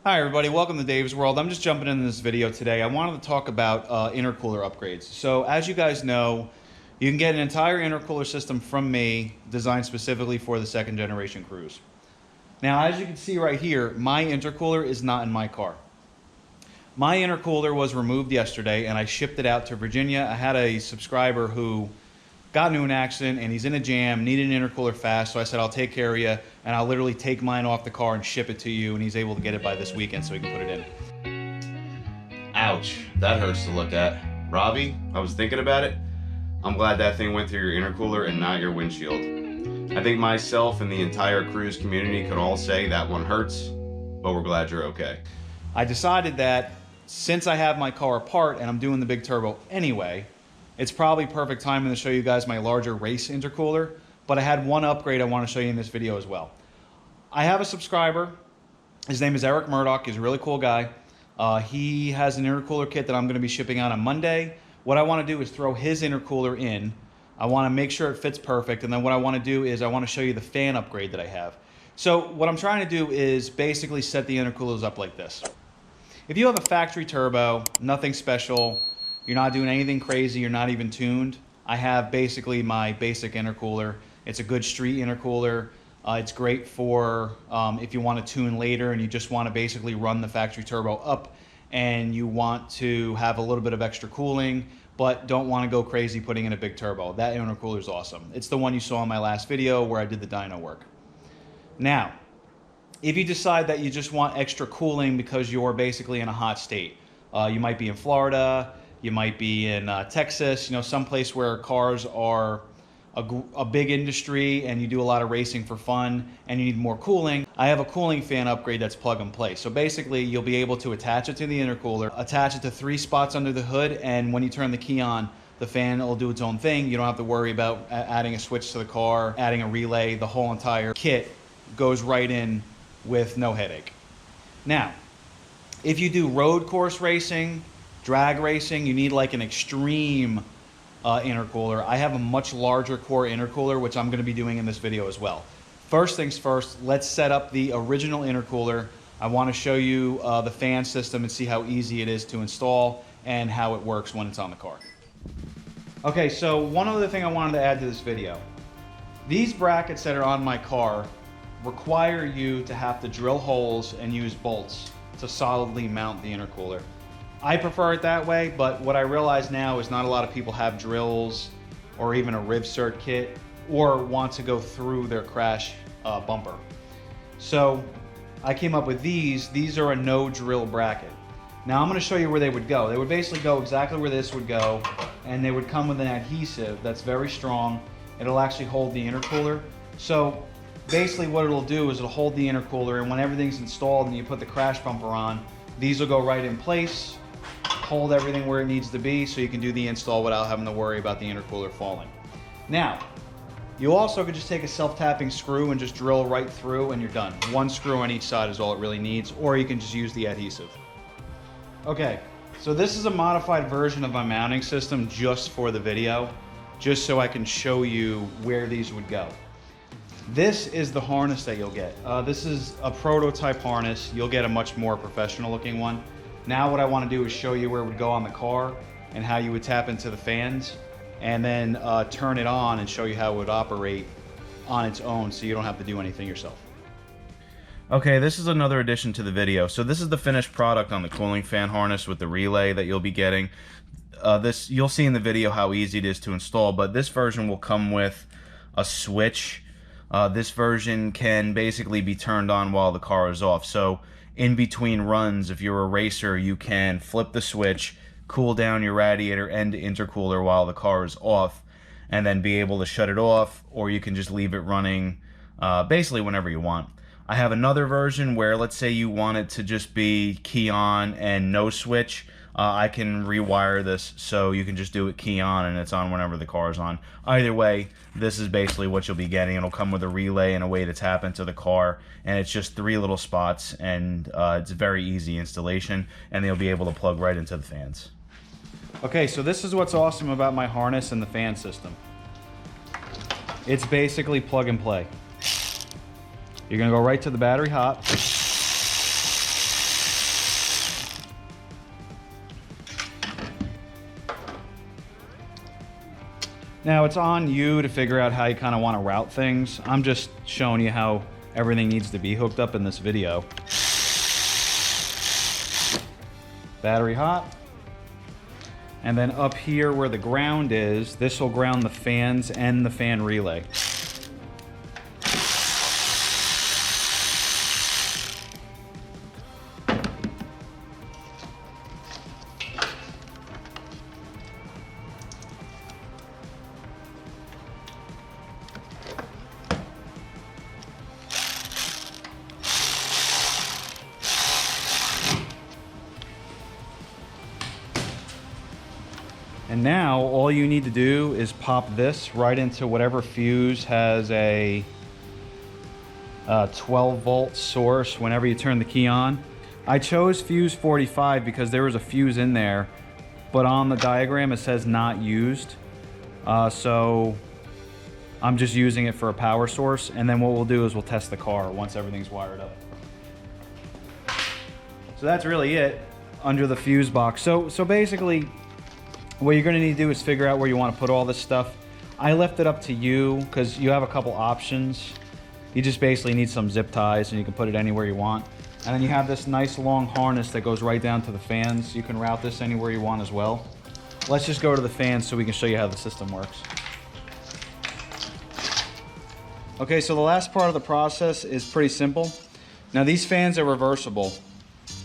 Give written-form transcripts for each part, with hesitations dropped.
Hi everybody, welcome to Dave's World. I'm just jumping into this video today. I wanted to talk about intercooler upgrades. So as you guys know, you can get an entire intercooler system from me designed specifically for the second generation CRUZE. Now as you can see right here, my intercooler is not in my car. My intercooler was removed yesterday and I shipped it out to Virginia. I had a subscriber who got into an accident and he's in a jam, needed an intercooler fast, so I said I'll take care of you and I'll literally take mine off the car and ship it to you, and he's able to get it by this weekend so he can put it in. Ouch, that hurts to look at. Robbie, I was thinking about it. I'm glad that thing went through your intercooler and not your windshield. I think myself and the entire CRUZE community could all say that one hurts, but we're glad you're okay. I decided that since I have my car apart and I'm doing the big turbo anyway, it's probably perfect timing to show you guys my larger race intercooler, but I had one upgrade I want to show you in this video as well. I have a subscriber. His name is Eric Murdoch. He's a really cool guy. He has an intercooler kit that I'm going to be shipping out on Monday. What I want to do is throw his intercooler in. I want to make sure it fits perfect, and then what I want to do is I want to show you the fan upgrade that I have. So what I'm trying to do is basically set the intercoolers up like this. If you have a factory turbo, nothing special, you're not doing anything crazy, you're not even tuned, I have basically my basic intercooler. It's a good street intercooler. It's great for if you want to tune later and you just want to basically run the factory turbo up and you want to have a little bit of extra cooling but don't want to go crazy putting in a big turbo. That intercooler is awesome. It's the one you saw in my last video where I did the dyno work. Now, if you decide that you just want extra cooling because you're basically in a hot state, you might be in Florida, you might be in Texas, you know, someplace where cars are a big industry and you do a lot of racing for fun and you need more cooling. I have a cooling fan upgrade that's plug and play. So basically you'll be able to attach it to the intercooler, attach it to 3 spots under the hood, and when you turn the key on, the fan will do its own thing. You don't have to worry about adding a switch to the car, adding a relay. The whole entire kit goes right in with no headache. Now, if you do road course racing, drag racing, you need like an extreme intercooler. I have a much larger core intercooler, which I'm going to be doing in this video as well. First things first, let's set up the original intercooler. I want to show you the fan system and see how easy it is to install and how it works when it's on the car. Okay, so one other thing I wanted to add to this video. These brackets that are on my car require you to have to drill holes and use bolts to solidly mount the intercooler. I prefer it that way, but what I realize now is not a lot of people have drills or even a RivCert kit or want to go through their crash bumper. So I came up with these. These are a no drill bracket. Now I'm going to show you where they would go. They would basically go exactly where this would go, and they would come with an adhesive that's very strong. It'll actually hold the intercooler. So basically what it'll do is it'll hold the intercooler, and when everything's installed and you put the crash bumper on, these will go right in place, hold everything where it needs to be so you can do the install without having to worry about the intercooler falling. Now, you also could just take a self-tapping screw and just drill right through and you're done. One screw on each side is all it really needs, or you can just use the adhesive. Okay, so this is a modified version of my mounting system just for the video, just so I can show you where these would go. This is the harness that you'll get. This is a prototype harness. You'll get a much more professional looking one. Now what I want to do is show you where it would go on the car and how you would tap into the fans and then turn it on and show you how it would operate on its own so you don't have to do anything yourself. Okay, this is another addition to the video. So this is the finished product on the cooling fan harness with the relay that you'll be getting. You'll see in the video how easy it is to install, but this version will come with a switch. This version can basically be turned on while the car is off. So in between runs, if you're a racer, you can flip the switch, cool down your radiator and intercooler while the car is off, and then be able to shut it off, or you can just leave it running basically whenever you want. I have another version where, let's say you want it to just be key on and no switch. I can rewire this so you can just do it key on and it's on whenever the car is on. Either way, this is basically what you'll be getting. It'll come with a relay and a way to tap into the car, and it's just 3 little spots, and it's a very easy installation, and they'll be able to plug right into the fans. Okay, so this is what's awesome about my harness and the fan system. It's basically plug and play. You're gonna go right to the battery hop. Now it's on you to figure out how you kind of want to route things. I'm just showing you how everything needs to be hooked up in this video. Battery hot. And then up here where the ground is, this will ground the fans and the fan relay. And now all you need to do is pop this right into whatever fuse has a 12-volt source whenever you turn the key on. I chose fuse 45 because there was a fuse in there, but on the diagram it says not used. So I'm just using it for a power source, and then what we'll do is we'll test the car once everything's wired up. So that's really it under the fuse box. So basically, what you're going to need to do is figure out where you want to put all this stuff. I left it up to you because you have a couple options. You just basically need some zip ties and you can put it anywhere you want. And then you have this nice long harness that goes right down to the fans. You can route this anywhere you want as well. Let's just go to the fans so we can show you how the system works. Okay, so the last part of the process is pretty simple. Now these fans are reversible.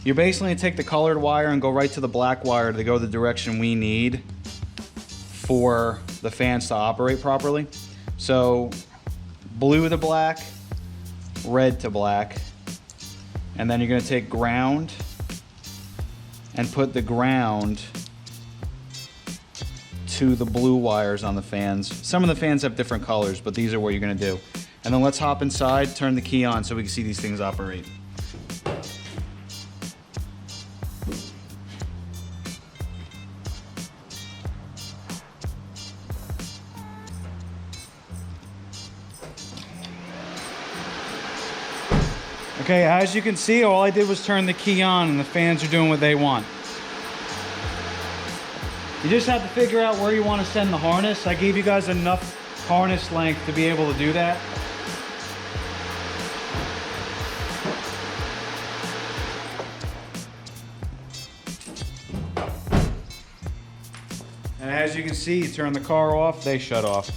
You're basically going to take the colored wire and go right to the black wire to go the direction we need for the fans to operate properly. So blue to black, red to black, and then you're going to take ground and put the ground to the blue wires on the fans. Some of the fans have different colors, but these are what you're going to do. And then let's hop inside, turn the key on so we can see these things operate. Okay, as you can see, all I did was turn the key on and the fans are doing what they want. You just have to figure out where you want to send the harness. I gave you guys enough harness length to be able to do that. And as you can see, you turn the car off, they shut off.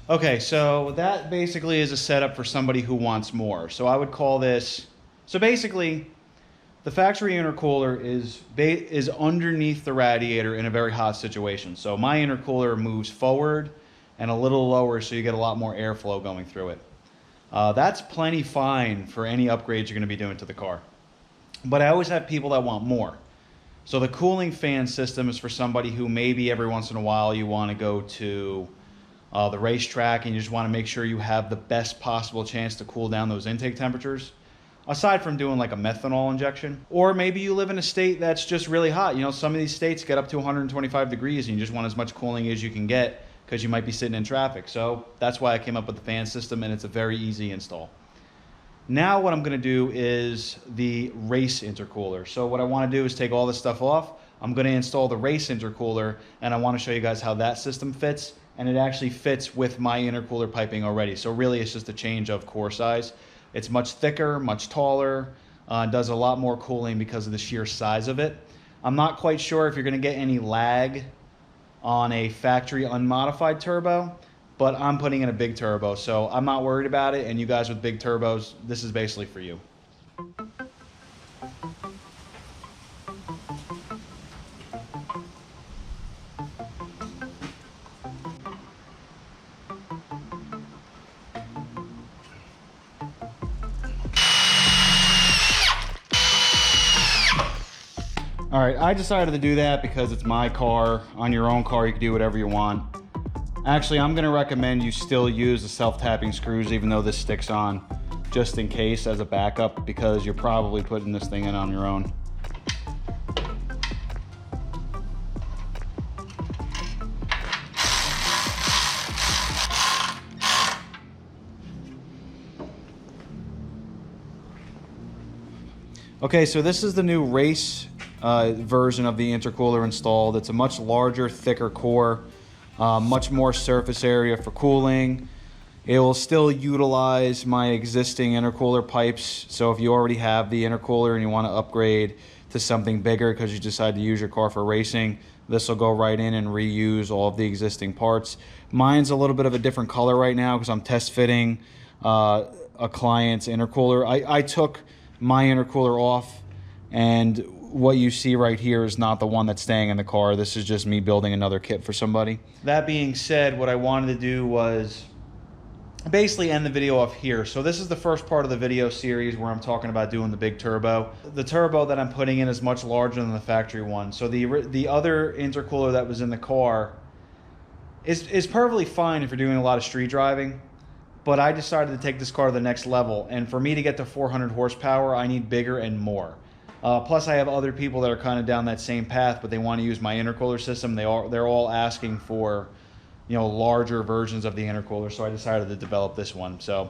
Okay, so that basically is a setup for somebody who wants more. So I would call this, so basically the factory intercooler is underneath the radiator in a very hot situation. So my intercooler moves forward and a little lower so you get a lot more airflow going through it. That's plenty fine for any upgrades you're going to be doing to the car. But I always have people that want more. So the cooling fan system is for somebody who maybe every once in a while you want to go to the racetrack and you just want to make sure you have the best possible chance to cool down those intake temperatures, aside from doing like a methanol injection. Or maybe you live in a state that's just really hot. You know, some of these states get up to 125 degrees and you just want as much cooling as you can get because you might be sitting in traffic. So that's why I came up with the fan system, and it's a very easy install. Now what I'm going to do is the race intercooler. So what I want to do is take all this stuff off. I'm going to install the race intercooler, and I want to show you guys how that system fits. And it actually fits with my intercooler piping already. So really it's just a change of core size. It's much thicker, much taller, does a lot more cooling because of the sheer size of it. I'm not quite sure if you're going to get any lag on a factory unmodified turbo, but I'm putting in a big turbo, so I'm not worried about it. And you guys with big turbos, this is basically for you. All right, I decided to do that because it's my car. On your own car, you can do whatever you want. Actually, I'm gonna recommend you still use the self-tapping screws even though this sticks on, just in case as a backup, because you're probably putting this thing in on your own. Okay, so this is the new race version of the intercooler installed. It's a much larger, thicker core. much more surface area for cooling. It will still utilize my existing intercooler pipes. So if you already have the intercooler and you want to upgrade to something bigger because you decide to use your car for racing, this will go right in and reuse all of the existing parts. Mine's a little bit of a different color right now because I'm test fitting a client's intercooler. I took my intercooler off, and what you see right here is not the one that's staying in the car. This is just me building another kit for somebody. That being said, what I wanted to do was basically end the video off here. So this is the first part of the video series where I'm talking about doing the big turbo. The turbo that I'm putting in is much larger than the factory one. So the other intercooler that was in the car is perfectly fine if you're doing a lot of street driving, but I decided to take this car to the next level, and for me to get to 400 horsepower, I need bigger and more. Plus I have other people that are kind of down that same path, but they want to use my intercooler system. They're all asking for, you know, larger versions of the intercooler, so I decided to develop this one. So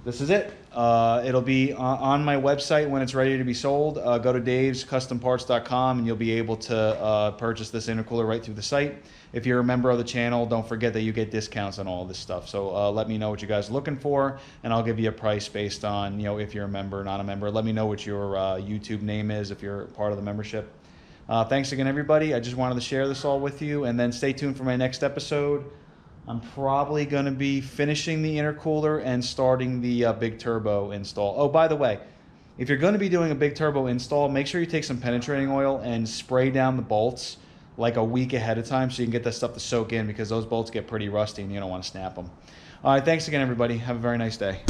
this is it. It'll be on my website when it's ready to be sold. Go to davescustomparts.com and you'll be able to purchase this intercooler right through the site. If you're a member of the channel, don't forget that you get discounts on all this stuff. So let me know what you guys are looking for, and I'll give you a price based on, you know, if you're a member or not a member. Let me know what your YouTube name is if you're part of the membership. Thanks again, everybody. I just wanted to share this all with you, and then stay tuned for my next episode. I'm probably going to be finishing the intercooler and starting the big turbo install. Oh, by the way, if you're going to be doing a big turbo install, make sure you take some penetrating oil and spray down the bolts like a week ahead of time so you can get that stuff to soak in, because those bolts get pretty rusty and you don't want to snap them. All right, thanks again, everybody. Have a very nice day.